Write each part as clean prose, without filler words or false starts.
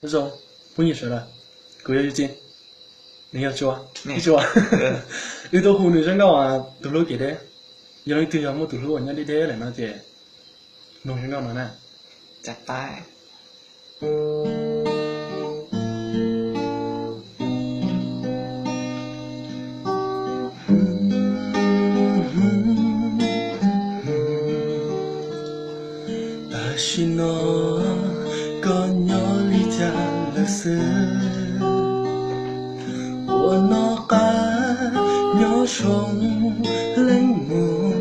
那种不你说了，狗要有劲，你要做啊，你你做啊。有到湖女生讲话，读书几的，有人对象冇读书，人家啲啲嚟嘛啫，农生讲嘛呢？ จัดไป ta chỉ nó con nhỏ lý cha là xưa của nó cá nhỏ sông lên mùa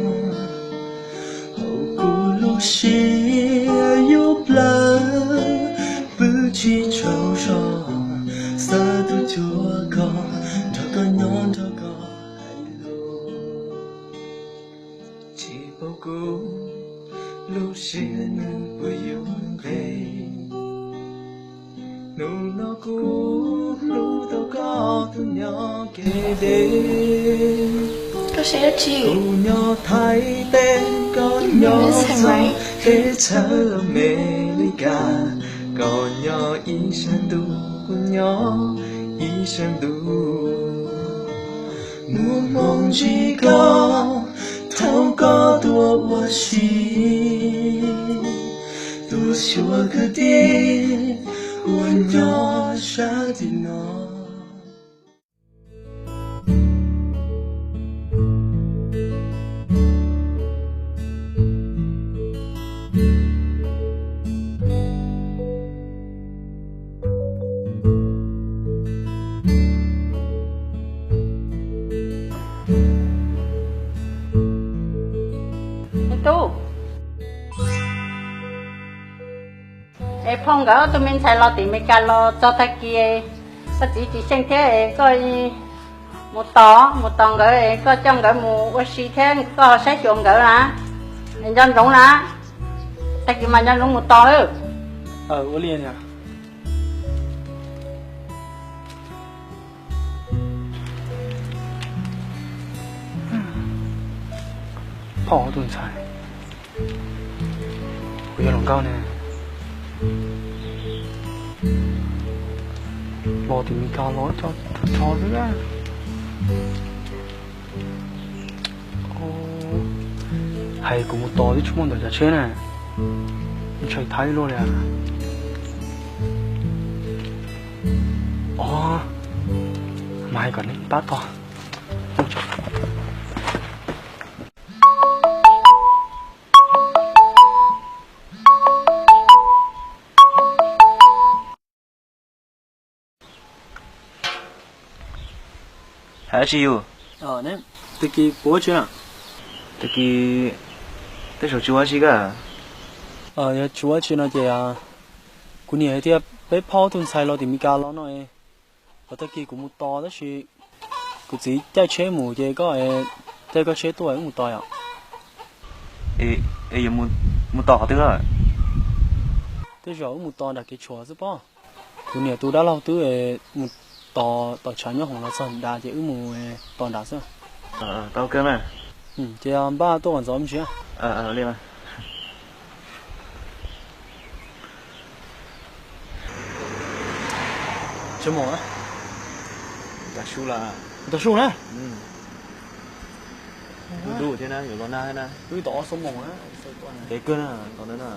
hậu cụ lúc xí giúp lỡ bữa chi trâu trò xa tu chúa con cho con nhỏ cho con hay luôn chỉ bao cú lúc xưa nụ yêu về nụ nó cũ lúc tao có thu nhỏ kề đến có sẽ chịu thu nhỏ thay tên con nhỏ gió thế chở mẹ đi cả con nhỏ ý sang tu con nhỏ ý sang tu muốn mong chỉ có thâu có tua hoa chi tua chúa cứ đi uốn nhỏ xa đi nó tu ai phong gỡ tụi mình xài lo thì mình cả lo cho ta kia sao chỉ xem thế coi một tỏ gỡ có trong gỡ một oxy thế có sẽ chuộng gỡ hả mình dân đúng là ta kia mà dân đúng một tỏ ư 我练呀。พ่อตุนใส่กูจะลองก้าวเนี่ยรอถึงมีการร้อนจอด้วยนะโอ้ให้กูมุดต่อที่ชั่วโมงเดียวจะเชื่อนะมันใช้ท้ายโลเลยอ่ะอ๋อมาให้ก่อนนี่ป้าต่อ hả chịu nè, từ khi bố chưa? từ khi tới số chúa gì cả giờ chúa chưa nói gì à? Cô nhớ thì bé Paul tuần sai lo thì mi cá lo nói, và từ khi cũng một to đó chứ, cô chỉ chơi chơi mù chơi có chơi tuổi cũng một to à? ê muốn tỏ tức rồi Tới giờ một to là cái chúa chứ bao? Cô nhớ tôi đã lâu tôi một tỏ trái nhau hồng là sần đá chỉ mù toàn đá sao? tao cơ mà Thì ba tôi còn giống chưa? lên mà Chưa mỏ á? đã su là Tao xuống nè. đủ thế nào hiểu con na thế nào Tôi tỏ sống mỏ á. cái cơn à còn nữa là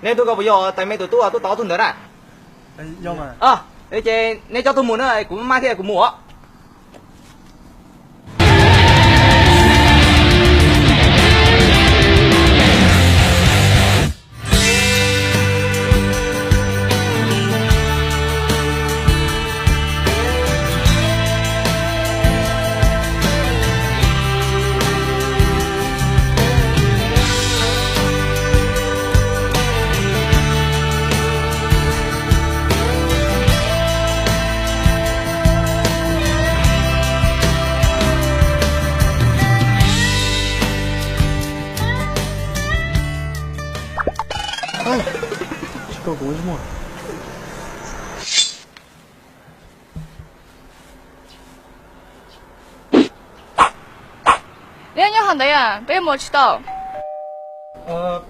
nên tôi có bây giờ tại mấy tụi tôi tỏ tôi nữa nè Do mà để chơi nên cho tôi muốn nữa cũng mai thế cũng mua 狗公什么？你要行的呀，别莫迟到。我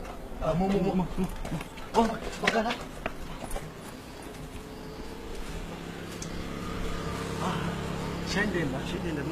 干了。先点的，先点的么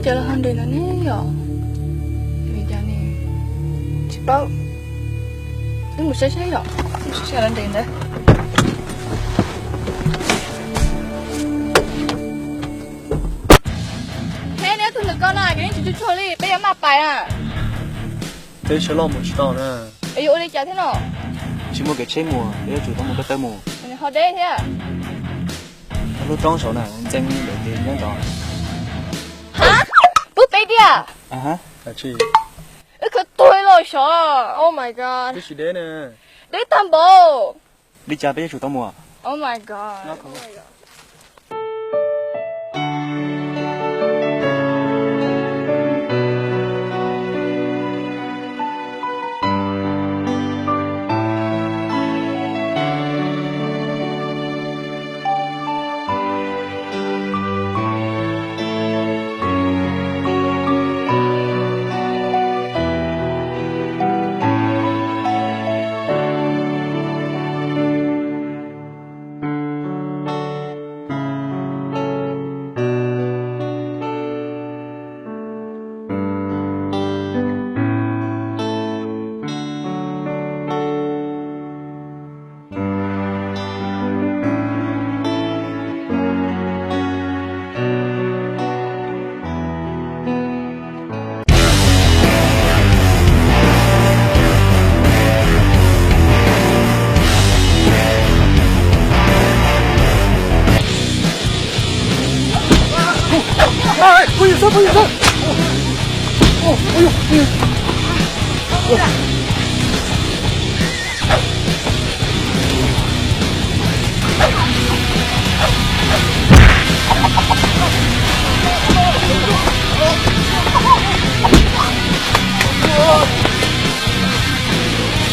？Jalan dengan ni ya. Meja ni. Cepat. Ini mesti saya. Mesti jalan dengan. Hey,你同你講啦，今日出去處理，俾人罵敗啊！这吃老母知道呢，哎呦，我的家庭咯，只么给切么，你要主动么个得么，你好歹些。他都装熟呢，真没得那种。哈？不背的啊？啊哈，来去，你可對了，小！Oh my god！这是的呢，你擔保你家别主动么？ ！Oh my god！那可。哎，不许说，不许说！哦，哎呦，哎呦！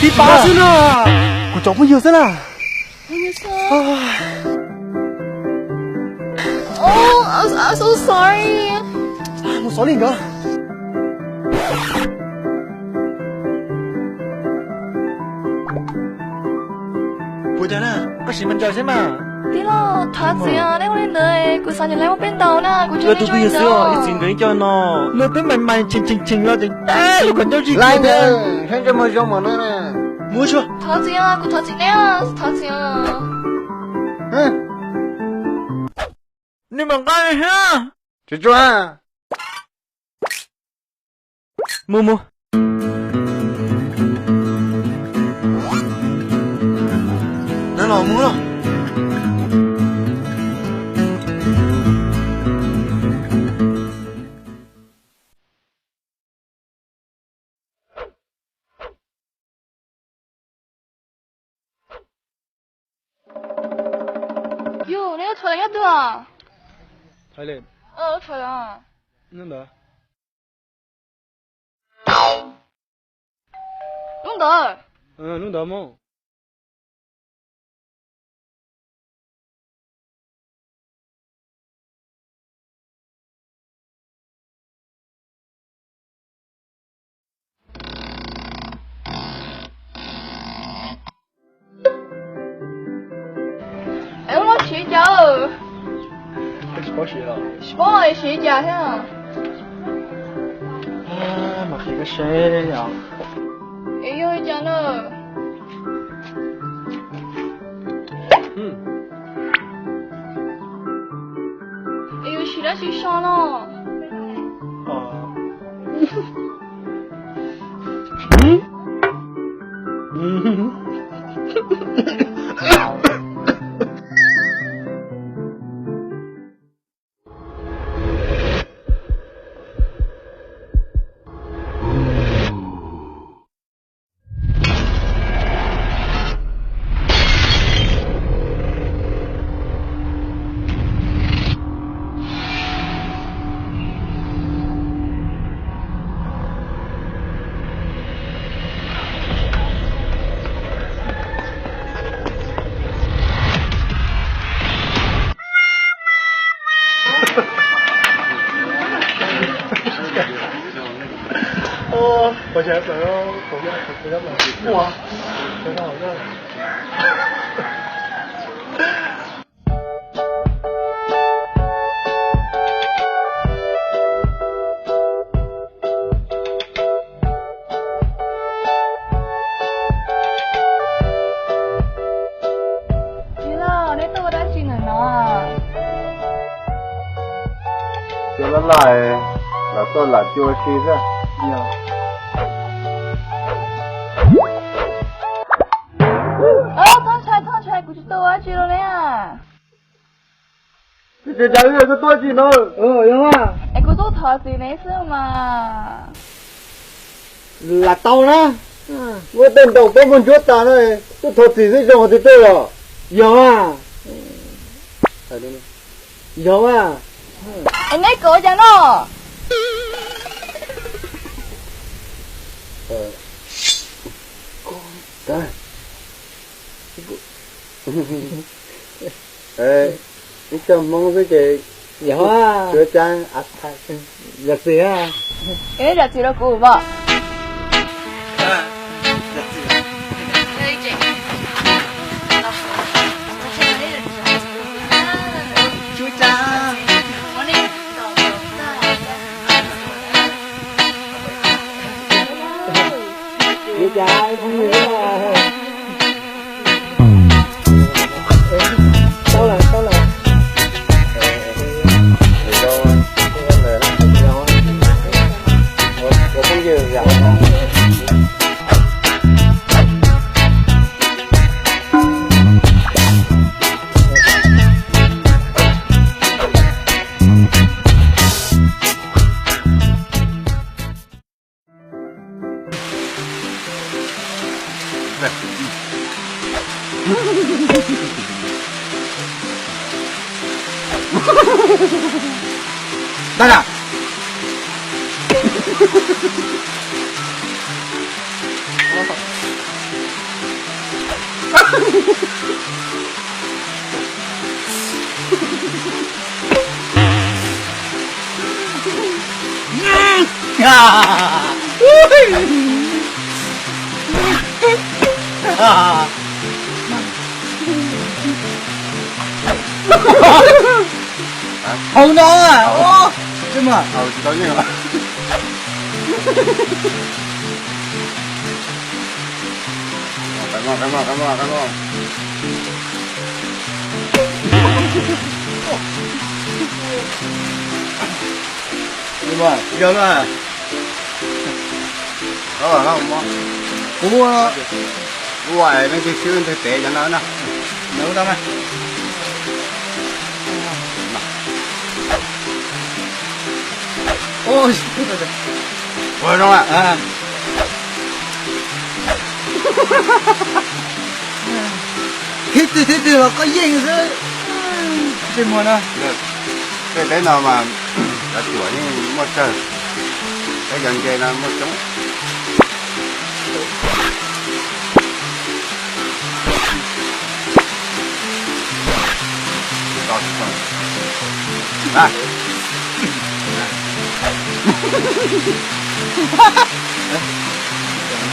第8声了，我找不有声了。没事。Oh, I'm so sorry. 我少领个。不得了，我西门叫什么？對咯，他這樣你會嚟，佢3年嚟我邊度啦，佢我都不有事哦，一整個一叫喏，那邊慢慢清了的，哎，我看到去。来呢，看这么凶猛的呢？没错。他這樣，佢他這樣，他這樣。嗯，你们干啥？去转。木木。那老木了。人家多啊？睇嚟，出来啊。弄得，弄得。弄得么？哎，我睡觉。好学了。帮我睡觉呀。啊，嘛是个谁呀？哎呦，讲了。哎呦，睡了睡伤了。我想想要不要买？哇，真的好热。你了，你到底进来呢？叫他来，那到那就去的。呀。躺起来，估计到我去了呢。这家有个多几呢？有啊。哎，估计头是没事嘛。那到呢？我等到我们就到了，这头自己上我就对了。有啊。还有呢？有啊。哎，那个讲咯。对。哎，你想忙这个？有啊。这张啊，日子啊。哎，日子了过吧？chú cha chú cha không nghĩ là sao là我不就讲。大家红刀啊！哦，这么好，知道这个了。干嘛！对吧？有了。那我那个学生在北京那呢，能他们。哦，对，我中了。啊。对，我个眼神。这么呢？cái đấy nào mà đã tuổi như một trời cái dần kia là một chống rồi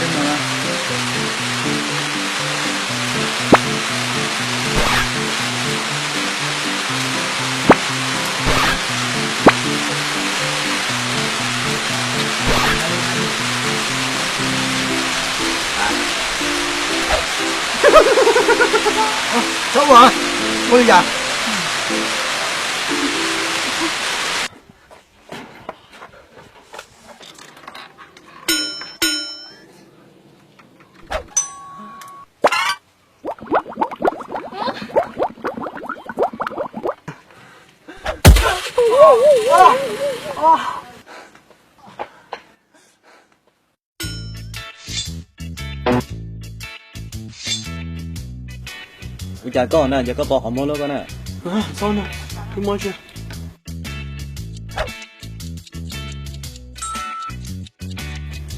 这么呢？走啊我的家chả có nè chả có bỏ hỏng luôn con nè sao nè? Cái món chưa?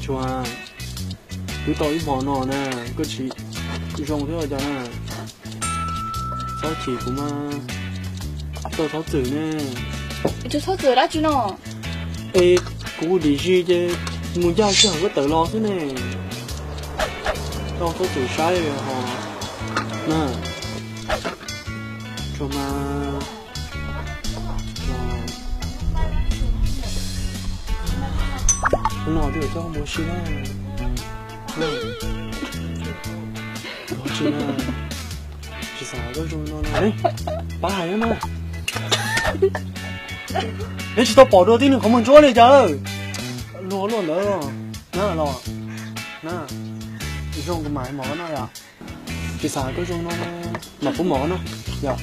Chua, cứ tao ít món nọ nè, cứ trông thế rồi nè. Sao chỉ cũng mà tao tháo tử nè. Chú thốt rửa đã chú nó. Ê, cũng đi gì chứ, muốn ra chứ không có tự lo thế nè. Tao tháo tử sai rồi hả? Nè. Cho mà không nói được cho một xí nè. Một xí nè. Chỉ sao cái rồi nó này. Ba hải mà. Nếu chỉ tao bỏ đồ thì nó không muốn cho này chứ. Lúa lúa nữa. Nè lò. Nè. Chỉ dùng cái máy mỏ nó à. Chỉ sao cái rồi nó mà cũng mỏ nó. Dạ.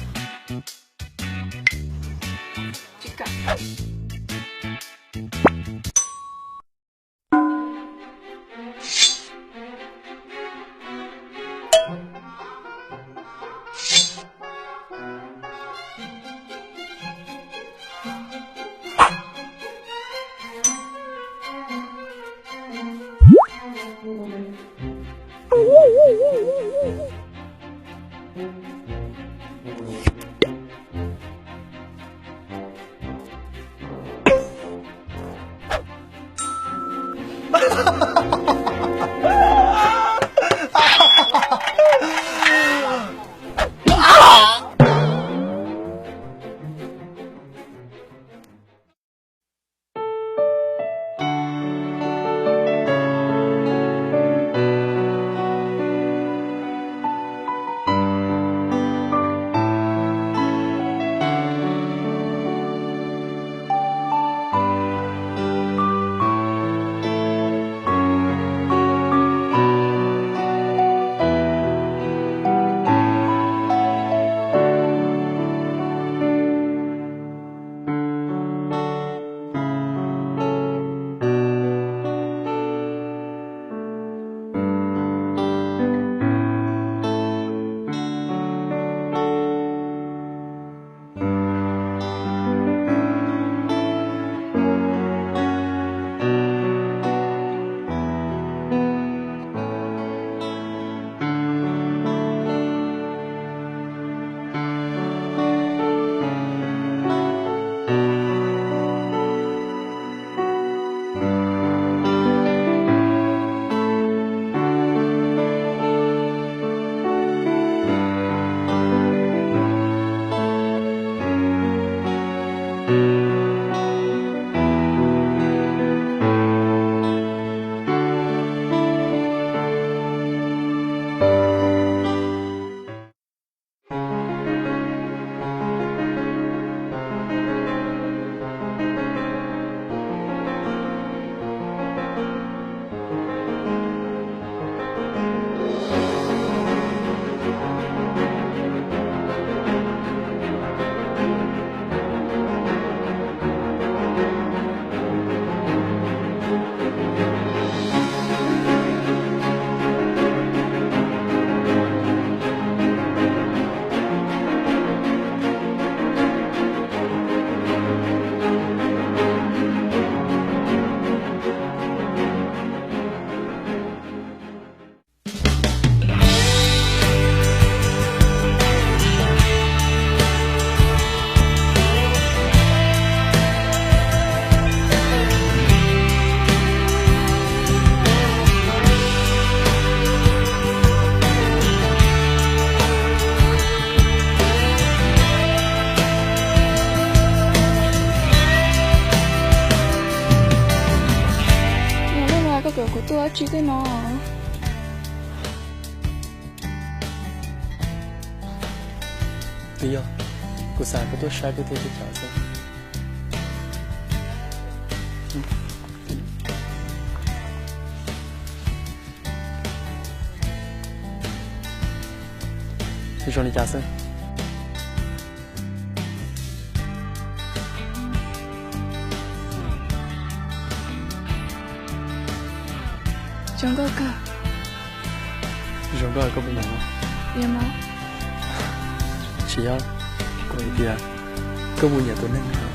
chỉ cái nó. Bây giờ, cô xài có tôi sai cái thế cái chả sao.你说你家生？ Chẳng có cả. Rồi có bên nào? Em á. Chỉ có cái gì à? Có mua nhà tôi nên hả?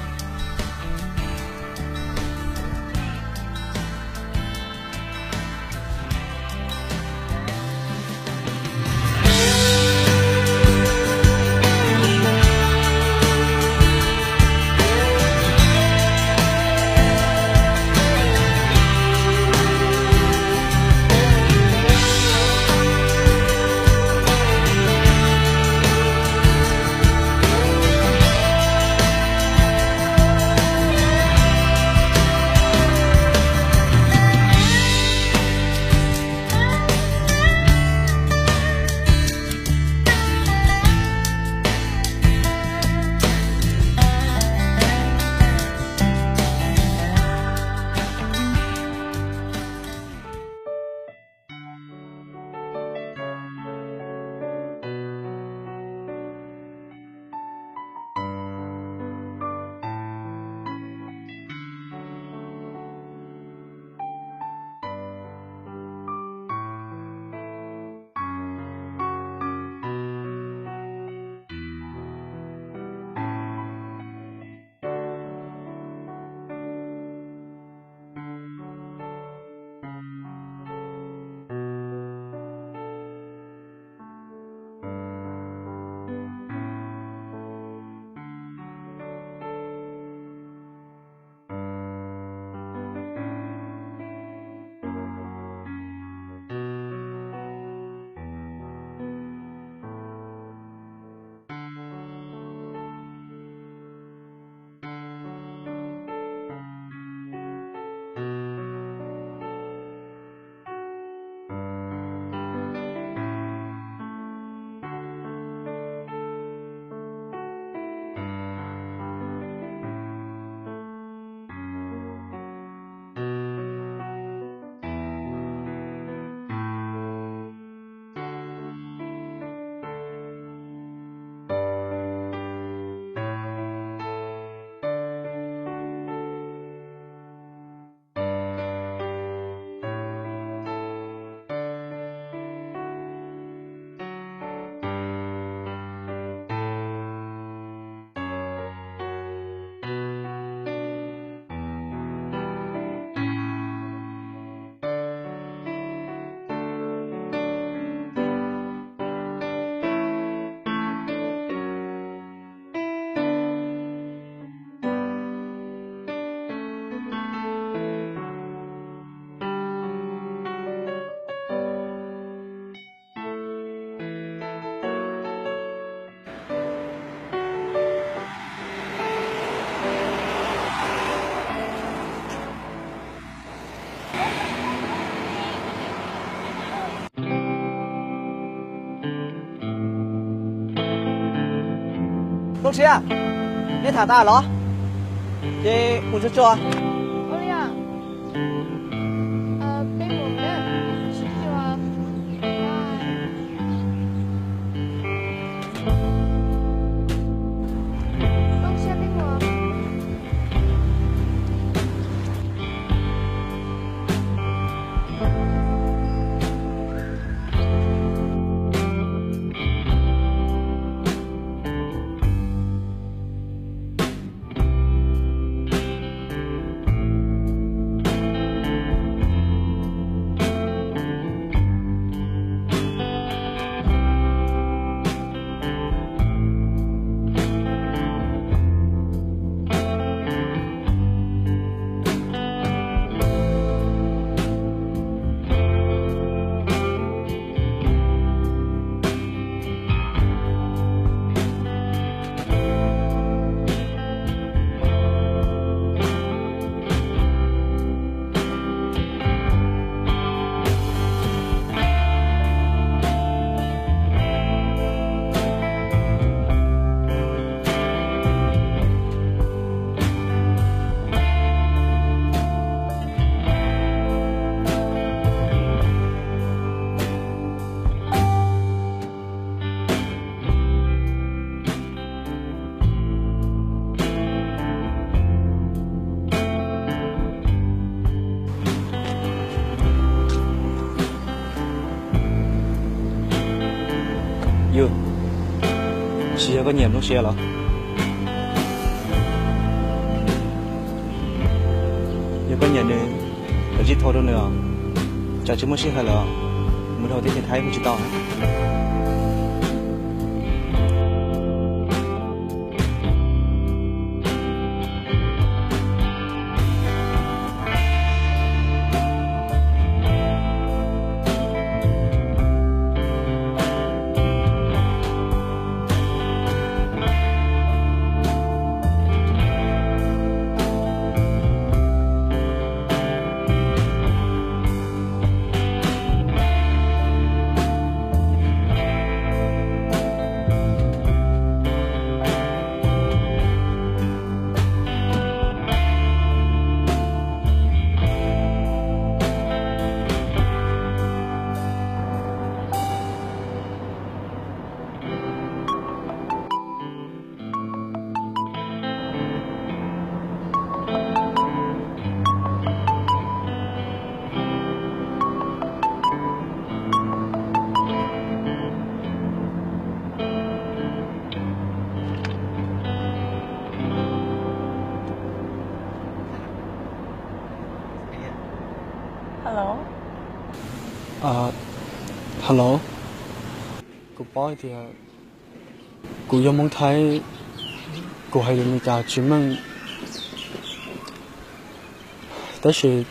Đồng chí à, lên thả ta đó. Thế muốn cho cho. Ôi à. Bên một đấy. Chỉ cho. Ông xe bên một. có nhiệm lúc xe là giờ có nhận đến ở chỉ thôi đâu nữa chả chứ mới xe hay là muốn đầu tiên thì thấy cũng chỉ tao Hello. Hello. Cô boy thì cô yêu muốn thấy cô hay mình cả chúng mình但是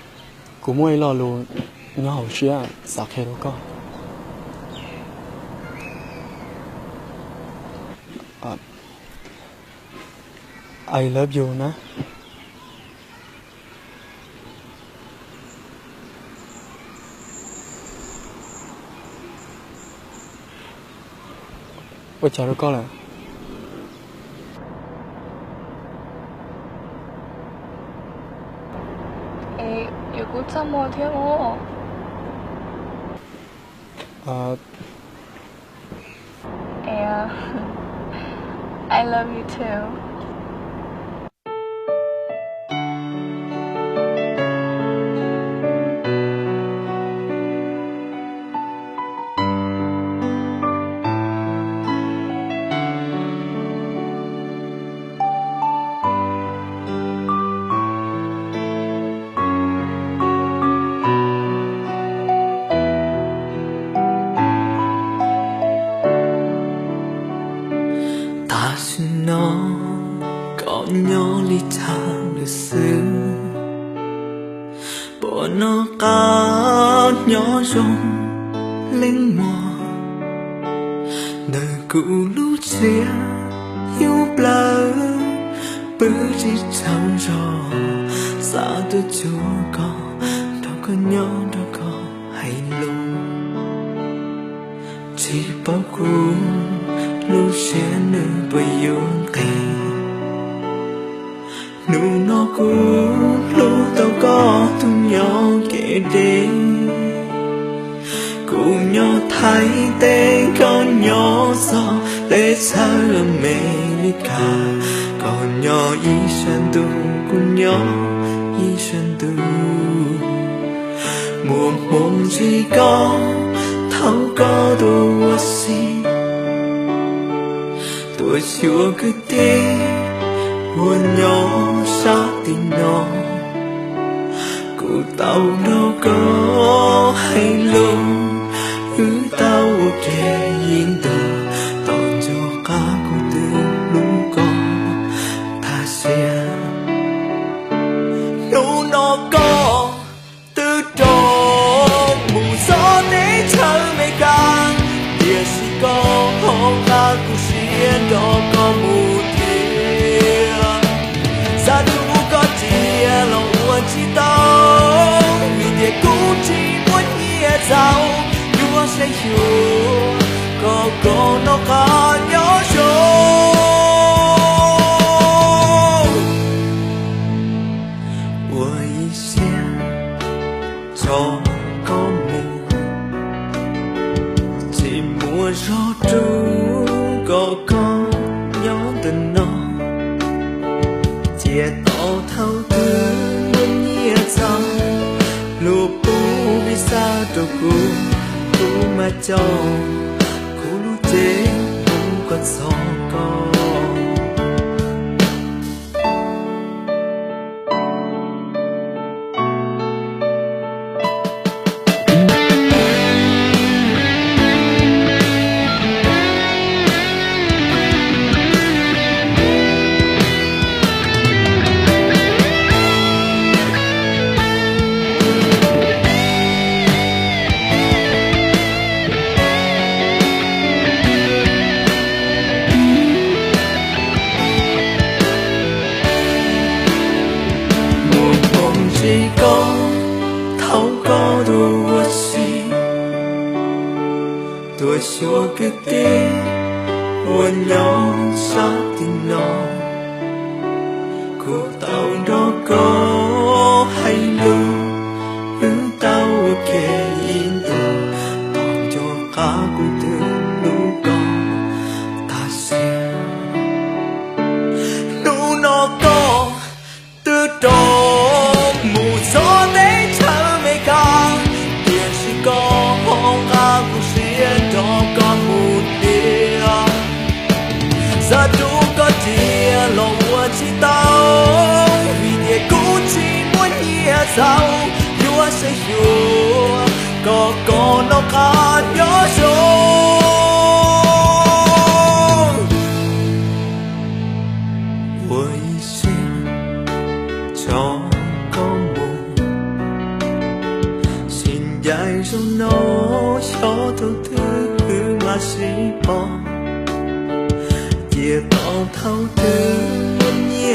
cô muốn lo luôn nó hậu需要撒开了个I love you นะ我假如够了。如果真冇聽我，I love you too。nó có nhỏ li thang lịch sử bộ nó có nhỏ rong lên mùa đời cũ lúc xưa yêu blur bữa đi trong gió xa tôi chúa có đâu có nhỏ đâu có hay luôn chỉ bao cùng lúc sẽ nơi bây giờ nụ nó cũ lúc tao có tung nhỏ kể đến cùng nhau thấy tên con nhỏ gió để xa America còn nhỏ y sơn tu cùng nhỏ y sơn tu mùa mộng chỉ có thấu có đồ gì tôi chưa cứ thế buồn nhỏ xa tình nhỏ cụ tao đâu có hay luôn cứ tao để yên từ tao cho cả cô tư lúc có ta sẽ nụ nó có từ tròn mù gió để chờ mày càng địa chỉ có hôm ta cũng sẽ đó có mù thiệt ra đủ có chia lòng buồn chỉ tao vì để cũng chỉ muốn nhẹ giàu nhưng sẽ hiểu có nó có nhỏ rồi我一些cho có mù chỉ mua gió trú có nhỏ tình nó chia tao thâu tư muốn nhẹ giàu lùa bù vì sao đâu cũ mà cho cũ lúc chế cũng còn gió có chỉ có thấu có đua gì tôi xua cứ tí quên nhau sát tình nó cuộc tàu đó có hay lưu đứng tao kề in toàn cho cả cuộc thương lũ con ta sẽ lũ nó có tư trộm mù gió để chờ mê ca tiền chỉ có hông ca cuộc xuyên đó có một đĩa giờ đủ có chia lòng qua chỉ tao vì địa cũ chỉ muốn nhẹ giàu chúa sẽ chúa có nó cả nhớ rồi với xin cho có mù xin dạy cho nó cho tôi thứ mà sĩ bỏ chia tỏ thâu tư nhẹ